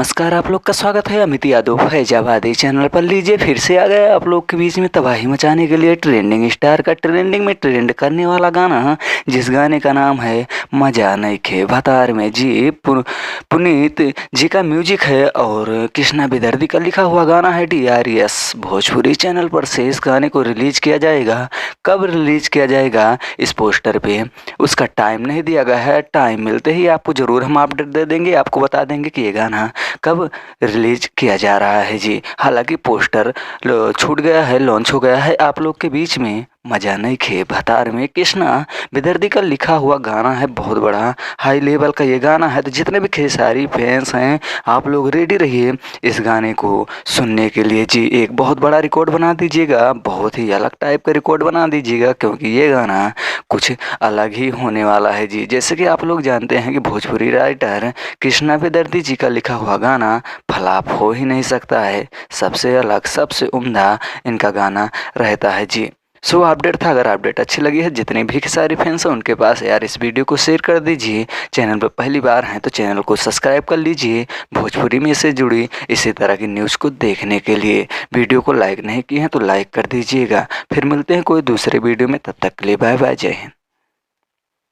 नमस्कार, आप लोग का स्वागत है अमित यादव फैजाबादी चैनल पर। लीजिए फिर से आ गया आप लोग के बीच में तबाही मचाने के लिए ट्रेंडिंग स्टार का ट्रेंडिंग में ट्रेंड करने वाला गाना, जिस गाने का नाम है मजा नइखे भतार में। जी पुनीत जी का म्यूजिक है और कृष्णा बेदर्दी का लिखा हुआ गाना है। DRS भोजपुरी चैनल पर से इस गाने को रिलीज किया जाएगा। कब रिलीज किया जाएगा इस पोस्टर पे उसका टाइम नहीं दिया गया है। टाइम मिलते ही आपको ज़रूर हम अपडेट दे देंगे, आपको बता देंगे कि ये गाना कब रिलीज किया जा रहा है जी। हालांकि पोस्टर छूट गया है, लॉन्च हो गया है आप लोग के बीच में। मजा नइखे भतार में कृष्णा बेदर्दी का लिखा हुआ गाना है, बहुत बड़ा हाई लेवल का ये गाना है। तो जितने भी खेसारी फैंस हैं आप लोग रेडी रहिए इस गाने को सुनने के लिए जी। एक बहुत बड़ा रिकॉर्ड बना दीजिएगा, बहुत ही अलग टाइप का रिकॉर्ड बना दीजिएगा, क्योंकि ये गाना कुछ अलग ही होने वाला है जी। जैसे कि आप लोग जानते हैं कि भोजपुरी राइटर कृष्णा बेदर्दी जी का लिखा हुआ गाना फ्लॉप हो ही नहीं सकता है। सबसे अलग, सबसे उम्दा इनका गाना रहता है जी। सो अपडेट था। अगर अपडेट अच्छी लगी है, जितने भी सारे फैंस हैं उनके पास यार इस वीडियो को शेयर कर दीजिए। चैनल पर पहली बार हैं तो चैनल को सब्सक्राइब कर लीजिए। भोजपुरी में से जुड़ी इसी तरह की न्यूज़ को देखने के लिए वीडियो को लाइक नहीं किए हैं तो लाइक कर दीजिएगा। फिर मिलते हैं कोई दूसरे वीडियो में, तब तक के लिए बाय बाय, जय हिंद।